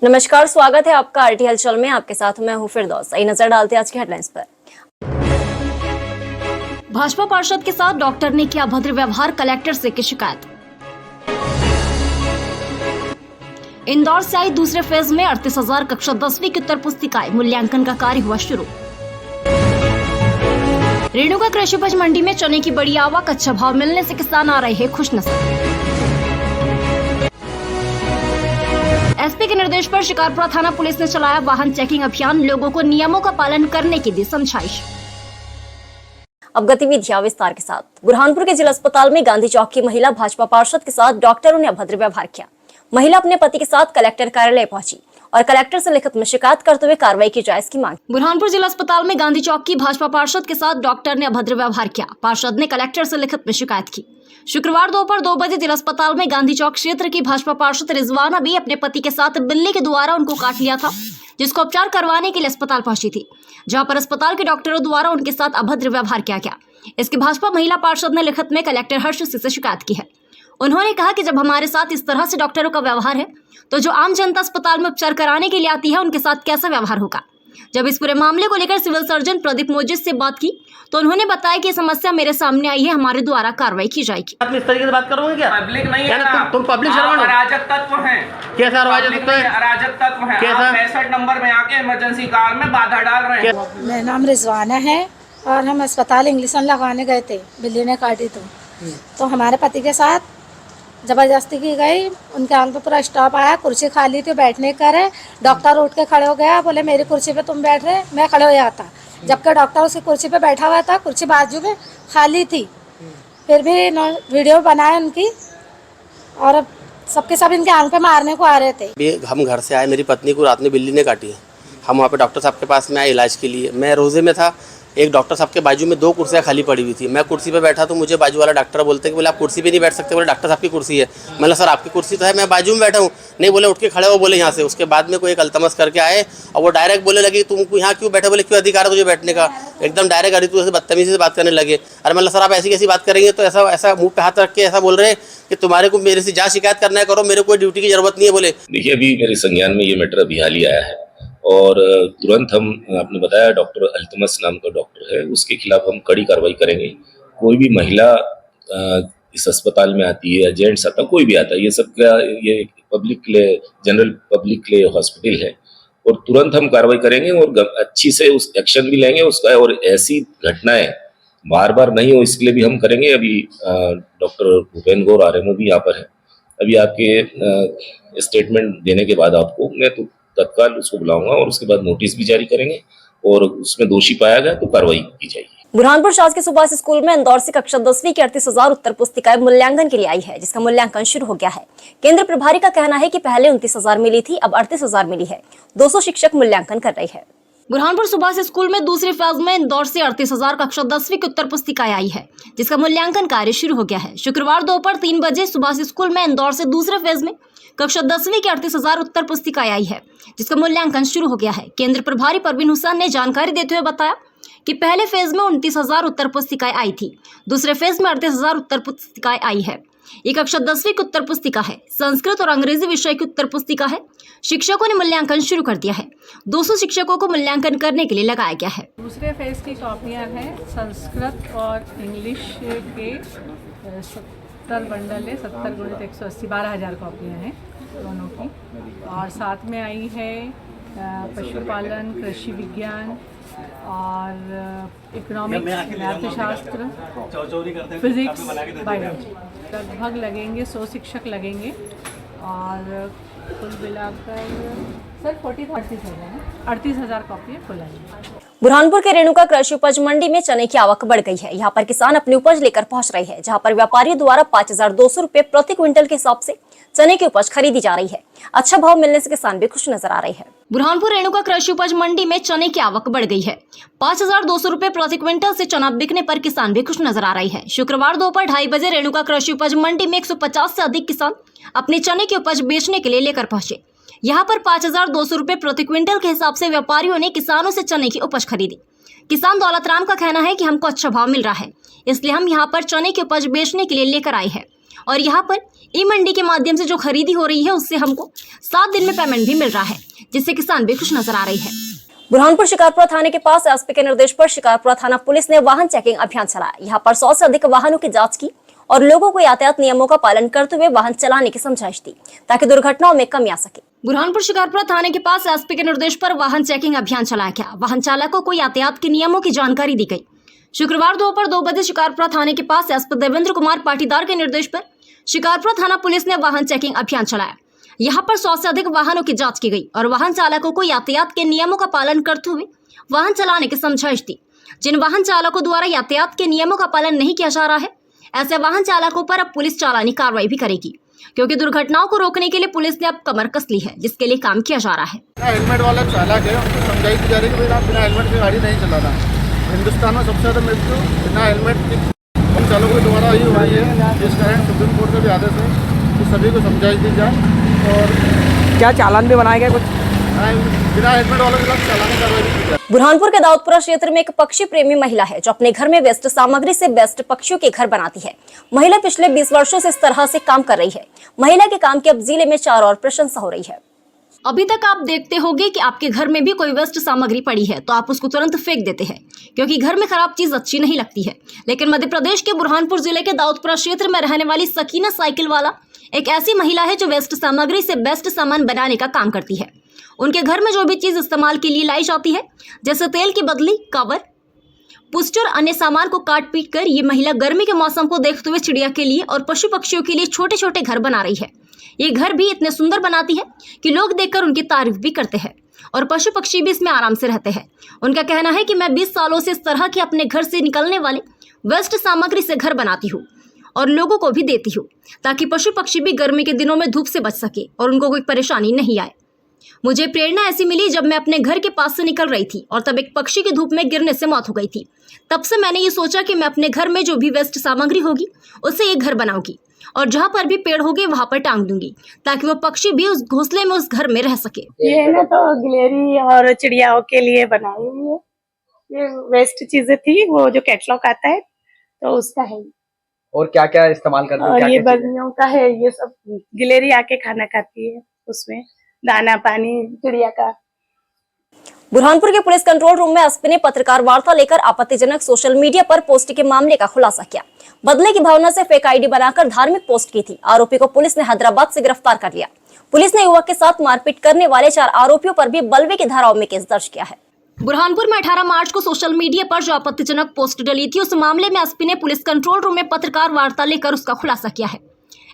नमस्कार, स्वागत है आपका आरटी हलचल में। आपके साथ मैं हूं फिरदौस। एक नजर डालते हैं आज की हेडलाइंस पर। भाजपा पार्षद के साथ डॉक्टर ने किया अभद्र व्यवहार, कलेक्टर से की शिकायत। इंदौर से आई दूसरे फेज में 38,000 कक्षा 10वीं की उत्तर पुस्तिकाएं, मूल्यांकन का कार्य हुआ शुरू। रेणुका कृषि उपज मंडी में चने की बड़ी आवक, अच्छा भाव मिलने से किसान आ रहे हैं खुशनसीब। एसपी के निर्देश पर शिकारपुरा थाना पुलिस ने चलाया वाहन चेकिंग अभियान, लोगों को नियमों का पालन करने की दी समझाइश। अब गतिविधियां विस्तार के साथ। बुरहानपुर के जिला अस्पताल में गांधी चौक की महिला भाजपा पार्षद के साथ डॉक्टरों ने अभद्र व्यवहार किया। महिला अपने पति के साथ कलेक्टर कार्यालय पहुंची और कलेक्टर से लिखित में शिकायत करते हुए कार्रवाई की जाए इसकी मांग। बुरहानपुर जिला अस्पताल में गांधी चौक की भाजपा पार्षद के साथ डॉक्टर ने अभद्र व्यवहार किया। पार्षद ने कलेक्टर से लिखित में शिकायत की। शुक्रवार दोपहर 2 बजे जिला अस्पताल में गांधी चौक क्षेत्र की भाजपा पार्षद रिजवाना भी अपने पति के साथ बिल्ली के द्वारा उनको काट लिया था, जिसको उपचार करवाने के लिए अस्पताल पहुंची थी, जहां पर अस्पताल के डॉक्टरों द्वारा उनके साथ अभद्र व्यवहार किया गया। इसकी भाजपा महिला पार्षद ने लिखित में कलेक्टर हर्ष से शिकायत की है। उन्होंने कहा कि जब हमारे साथ इस तरह से डॉक्टरों का व्यवहार है, तो जो आम जनता अस्पताल में उपचार कराने के लिए आती है उनके साथ कैसा व्यवहार होगा। जब इस पूरे मामले को लेकर सिविल सर्जन प्रदीप मोजिस से बात की तो उन्होंने बताया कि समस्या मेरे सामने आई है, हमारे द्वारा कार्रवाई की जाएगी। आप इस तरीके से बात करोगे क्या? पब्लिक नहीं है ना, तुम पब्लिक सर्वेंट हो। अराजक तत्व हैं। कैसा अराजक तत्व है? अराजक तत्व हैं। कैसा? आप 65 नंबर में आके इमरजेंसी कार में बाधा डाल रहे हैं। मेरा नाम रिजवाना है और हम अस्पताल इंग्लिशन लगाने गए थे, बिल्ली ने काटी तो हमारे पति के साथ ज़बरदस्ती की गई। उनके आंख पे पूरा स्टॉप आया, कुर्सी खाली थी, बैठने का है। डॉक्टर उठ के खड़े हो गया, बोले मेरी कुर्सी पे तुम बैठ रहे, मैं खड़े हो जाता, जबकि डॉक्टर उसकी कुर्सी पे बैठा हुआ था, कुर्सी बाजू में खाली थी। फिर भी वीडियो बनाए उनकी और सबके सब इनके आंख पे मारने को आ रहे थे। हम घर से आए, मेरी पत्नी को रात में बिल्ली ने काटी है। हम वहाँ पे डॉक्टर साहब के पास में आए इलाज के लिए। मैं रोजे में था, एक डॉक्टर साहब के बाजू में 2 कुर्सियाँ खाली पड़ी हुई थी। मैं कुर्सी पे बैठा तो मुझे बाजू वाला डॉक्टर बोलते कि बोले आप कुर्सी पे नहीं बैठ सकते, बोले डॉक्टर साहब की कुर्सी है। मतलब सर आपकी कुर्सी तो है, मैं बाजू में बैठा हूँ। नहीं, बोले उठ के खड़े हो, बोले यहाँ से। उसके बाद में कोई एक अल्तमस करके आए और वो डायरेक्ट बोले लगे तुमको यहाँ क्यों बैठे, बोले क्यों अधिकार है तुझे बैठने का। एकदम डायरेक्ट अरितु से बदतमीजी से बात करने लगे। अरे मतलब सर आप ऐसी कैसी बात करेंगे, तो ऐसा मुँह पे हाथ रख के ऐसा बोल रहे हैं कि तुम्हारे को मेरे से जहाँ शिकायत करना है करो, मेरे कोई ड्यूटी की जरूरत नहीं है। बोले देखिए अभी मेरे संज्ञान में ये मैटर अभी हाल ही आया है और तुरंत हम आपने बताया डॉक्टर अल्तमस नाम का डॉक्टर है, उसके खिलाफ हम कड़ी कार्रवाई करेंगे। कोई भी महिला इस अस्पताल में आती है या जेंट्स आता, कोई भी आता है, ये सब का ये पब्लिक के लिए, जनरल पब्लिक के लिए हॉस्पिटल है और तुरंत हम कार्रवाई करेंगे और अच्छी से उस एक्शन भी लेंगे उसका। और ऐसी घटनाएं बार बार नहीं हो इसके लिए भी हम करेंगे। अभी डॉक्टर भूपेन गौर आरएमओ भी यहाँ पर है। अभी आपके स्टेटमेंट देने के बाद आपको मैं तो तत्काल उसको बुलाऊंगा और उसके बाद नोटिस भी जारी करेंगे और उसमें दोषी पाया गया तो कार्रवाई की जाएगी। बुरहानपुर शासकीय सुभाष स्कूल में इंदौर से कक्षा 10वीं की 38,000 उत्तर पुस्तिकाएं मूल्यांकन के लिए आई है, जिसका मूल्यांकन शुरू हो गया है। केंद्र प्रभारी का कहना है कि पहले 29,000 मिली थी, अब 38,000 मिली है। 200 शिक्षक मूल्यांकन कर रही है। बुरहानपुर सुभाष स्कूल में दूसरे फेज में इंदौर से 38,000 कक्षा 10वीं की उत्तर पुस्तिकाएं आई है, जिसका मूल्यांकन कार्य शुरू हो गया है। शुक्रवार दोपहर 3 बजे सुभाष स्कूल में इंदौर से दूसरे फेज में कक्षा 10वीं की 38,000 उत्तर पुस्तिकाएं आई है, जिसका मूल्यांकन शुरू हो गया है। केंद्र प्रभारी परवीन हुसैन ने जानकारी देते हुए बताया कि पहले फेज में 29,000 उत्तर पुस्तिकाएं आई थी, दूसरे फेज में 38,000 उत्तर पुस्तिकाएं आई है। ये कक्षा 10वीं की उत्तर पुस्तिका है, संस्कृत और अंग्रेजी विषय की उत्तर पुस्तिका है। शिक्षकों ने मूल्यांकन शुरू कर दिया है। 200 शिक्षकों को मूल्यांकन करने के लिए लगाया गया है। दूसरे फेज की कॉपियाँ हैं संस्कृत और इंग्लिश के 70 बंडल है, 70 × 180 12,000 कॉपियाँ हैं दोनों की। और साथ में आई है पशुपालन, कृषि विज्ञान और इकोनॉमिक्स, अर्थशास्त्र, फिजिक्स, बायोलॉजी। लगभग लगेंगे 100 शिक्षक लगेंगे और कुल मिलाकर सर 38,000 कॉपियाँ कुल आएंगी। बुरहानपुर के रेणुका कृषि उपज मंडी में चने की आवक बढ़ गई है। यहाँ पर किसान अपनी उपज लेकर पहुंच रहे हैं, जहाँ पर व्यापारियों द्वारा 5,200 रुपए प्रति क्विंटल के हिसाब से चने की उपज खरीदी जा रही है। अच्छा भाव मिलने से किसान भी खुश नजर आ रहे हैं। बुरहानपुर रेणुका कृषि उपज मंडी में चने की आवक बढ़ गई है। 5,200 रुपए प्रति क्विंटल से चना बिकने पर किसान भी खुश नजर आ रही है। शुक्रवार दोपहर 2:30 बजे रेणुका कृषि उपज मंडी में 150 से अधिक किसान अपने चने की उपज बेचने के लिए लेकर पहुंचे। यहाँ पर 5,200 रुपए प्रति क्विंटल के हिसाब से व्यापारियों ने किसानों से चने की उपज खरीदी। किसान दौलत राम का कहना है कि हमको अच्छा भाव मिल रहा है, इसलिए हम यहाँ पर चने की उपज बेचने के लिए लेकर आए हैं। और यहाँ पर ई मंडी के माध्यम से जो खरीदी हो रही है उससे हमको 7 दिन में पेमेंट भी मिल रहा है, जिससे किसान भी खुश नजर आ रही है। बुरहानपुर शिकारपुरा थाने के पास एसपी के निर्देश पर शिकारपुरा थाना पुलिस ने वाहन चेकिंग अभियान चलाया। यहाँ पर 100 से अधिक वाहनों की जांच की और लोगों को यातायात नियमों का पालन करते हुए वाहन चलाने की समझाइश दी ताकि दुर्घटनाओं में कमी आ सके। बुरहानपुर शिकारपुरा थाने के पास एसपी के निर्देश पर वाहन चेकिंग अभियान चलाया गया। वाहन चालकों को यातायात के नियमों की जानकारी दी गई। शुक्रवार दोपहर 2 बजे शिकारपुरा थाने के पास एसपी देवेंद्र कुमार पाटीदार के निर्देश पर शिकारपुरा थाना पुलिस ने वाहन चेकिंग अभियान चलाया। यहाँ पर 100 से अधिक वाहनों की जांच की गई और वाहन चालकों को यातायात के नियमों का पालन करते हुए वाहन चलाने की समझाइश दी। जिन वाहन चालकों द्वारा यातायात के नियमों का पालन नहीं किया जा रहा है, ऐसे वाहन चालकों पर अब पुलिस चालानी कार्रवाई भी करेगी, क्योंकि दुर्घटनाओं को रोकने के लिए पुलिस ने अब कमर कस ली है, जिसके लिए काम किया जा रहा है। हेलमेट वाला चालक है, उनको समझाइश दी जा रही है कि आप बिना हेलमेट के गाड़ी नहीं चलाना। हिंदुस्तान में सबसे ज्यादा मृत्यु बिना हेलमेट के हम चालकों के द्वारा ही हुई है। जिस कारण सुप्रीम कोर्ट का भी आदेश है कि सभी को समझाइश दी जाए। और क्या चालान भी बनाए गए कुछ बिना हेलमेट वालों के खिलाफ चालान कार्रवाई की जाए। बुरहानपुर के दाऊदपुरा क्षेत्र में एक पक्षी प्रेमी महिला है जो अपने घर में वेस्ट सामग्री से बेस्ट पक्षियों के घर बनाती है। महिला पिछले 20 वर्षों से इस तरह से काम कर रही है। महिला के काम की अब जिले में चारों ओर प्रशंसा हो रही है। अभी तक आप देखते होंगे कि आपके घर में भी कोई वेस्ट सामग्री पड़ी है तो आप उसको तुरंत फेंक देते हैं, क्योंकि घर में खराब चीज अच्छी नहीं लगती है। लेकिन मध्य प्रदेश के बुरहानपुर जिले के दाऊदपुरा क्षेत्र में रहने वाली सकीना साइकिल वाला एक ऐसी महिला है जो वेस्ट सामग्री से बेस्ट सामान बनाने का काम करती है। उनके घर में जो भी चीज इस्तेमाल के लिए लाई जाती है, जैसे तेल की बदली, कवर, पुस्टर, अन्य सामान को काट पीट कर ये महिला गर्मी के मौसम को देखते हुए चिड़िया के लिए और पशु पक्षियों के लिए छोटे छोटे घर बना रही है। ये घर भी इतने सुंदर बनाती है कि लोग देखकर उनकी तारीफ भी करते हैं और पशु पक्षी भी इसमें आराम से रहते हैं। उनका कहना है कि मैं 20 सालों से इस तरह के अपने घर से निकलने वाले वेस्ट सामग्री से घर बनाती हूँ और लोगों को भी देती हूँ, ताकि पशु पक्षी भी गर्मी के दिनों में धूप से बच सके और उनको कोई परेशानी नहीं आए। मुझे प्रेरणा ऐसी मिली जब मैं अपने घर के पास से निकल रही थी और तब एक पक्षी की धूप में गिरने से मौत हो गई थी। तब से मैंने ये सोचा कि मैं अपने घर में जो भी वेस्ट सामग्री होगी उससे ये घर बनाऊंगी और जहाँ पर भी पेड़ होंगे वहाँ पर टांग दूंगी, ताकि वो पक्षी भी उस घोंसले में, उस घर में रह सके। ये ना तो गिलहरी और चिड़ियाओं के लिए बनाई हुई है। ये वेस्ट चीजें थी, वो जो कैटलॉग आता है तो उसका है। और क्या क्या इस्तेमाल करते हैं? और ये बर्नियों का है। ये सब गिलहरी आके खाना खाती है, उसमें दाना पानी चिड़िया का। बुरहानपुर के पुलिस कंट्रोल रूम में एसपी ने पत्रकार वार्ता लेकर आपत्तिजनक सोशल मीडिया पर पोस्ट के मामले का खुलासा किया। बदले की भावना से फेक आईडी बनाकर धार्मिक पोस्ट की थी। आरोपी को पुलिस ने हैदराबाद से गिरफ्तार कर लिया। पुलिस ने युवक के साथ मारपीट करने वाले 4 आरोपियों पर भी बलवे की धाराओं में केस दर्ज किया है। बुरहानपुर में 18 मार्च को सोशल मीडिया पर जो आपत्तिजनक पोस्ट डली थी, उस मामले में एसपी ने पुलिस कंट्रोल रूम में पत्रकार वार्ता लेकर उसका खुलासा किया है।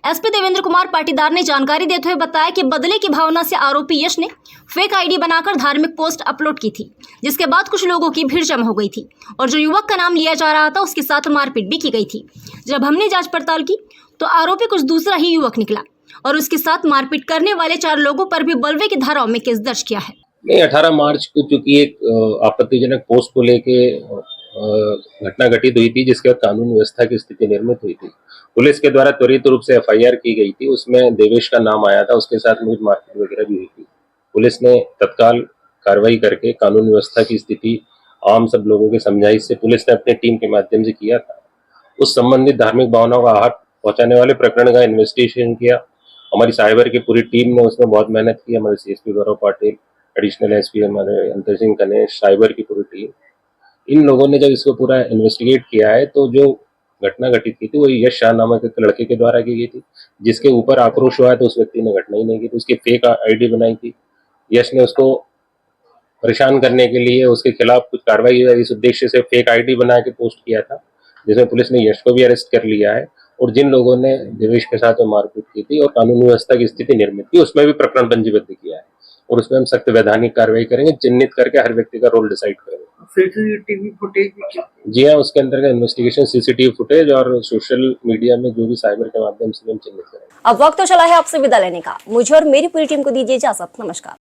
एसपी देवेंद्र कुमार पाटीदार ने जानकारी देते हुए बताया कि बदले की भावना से आरोपी यश ने फेक आईडी बनाकर धार्मिक पोस्ट अपलोड की थी, जिसके बाद कुछ लोगों की भीड़ जमा हो गई थी और जो युवक का नाम लिया जा रहा था उसके साथ मारपीट भी की गई थी। जब हमने जांच पड़ताल की तो आरोपी कुछ दूसरा ही युवक निकला और उसके साथ मारपीट करने वाले 4 लोगों पर भी बलवे की धाराओं में केस दर्ज किया है। नहीं, 18 मार्च को चूंकि एक आपत्तिजनक पोस्ट को लेके घटना घटित हुई थी, जिसके बाद कानून व्यवस्था की स्थिति निर्मित हुई थी। पुलिस के द्वारा त्वरित रूप से एफआईआर की गई थी। उसमें देवेश का नाम आया था, उसके साथ मुझे मारपीट वगैरह भी हुई थी। पुलिस ने तत्काल कार्रवाई करके कानून व्यवस्था की स्थिति आम सब लोगों के समझाइश से पुलिस ने अपनी टीम के माध्यम से किया था। उस संबंधित धार्मिक भावनाओं का आहत पहुंचाने वाले प्रकरण का इन्वेस्टिगेशन किया। हमारी साइबर की पूरी टीम ने उसमें बहुत मेहनत की। हमारे सीएसपी गौरव पाटिल, एडिशनल एसपी हमारे अंतर सिंह गणेश, साइबर की पूरी टीम, इन लोगों ने जब इसको पूरा इन्वेस्टिगेट किया है तो जो घटना घटित की थी वो यश शाह नामक एक लड़के के द्वारा की गई थी, जिसके ऊपर आक्रोश हुआ है तो उस व्यक्ति ने घटना ही नहीं की थी। उसकी फेक आईडी बनाई थी। यश ने उसको परेशान करने के लिए उसके खिलाफ कुछ कार्रवाई इस उद्देश्य से फेक आईडी बना के पोस्ट किया था, जिसमें पुलिस ने यश को भी अरेस्ट कर लिया है। और जिन लोगों ने देवेश के साथ मारपीट की थी और कानून व्यवस्था की स्थिति निर्मित की, उसमें भी प्रकरण पंजीबद्ध किया है और उसमें हम सख्त वैधानिक कार्रवाई करेंगे। चिन्हित करके हर व्यक्ति का रोल डिसाइड करेंगे। सीसीटीवी फुटेज जी हाँ, उसके अंतर्गत इन्वेस्टिगेशन, सीसीटीवी फुटेज और सोशल मीडिया में जो भी साइबर के माध्यम से हम चिन्हित करेंगे। अब वक्त तो चला है आपसे विदा लेने का। मुझे और मेरी पूरी टीम को दीजिए इजाजत। नमस्कार।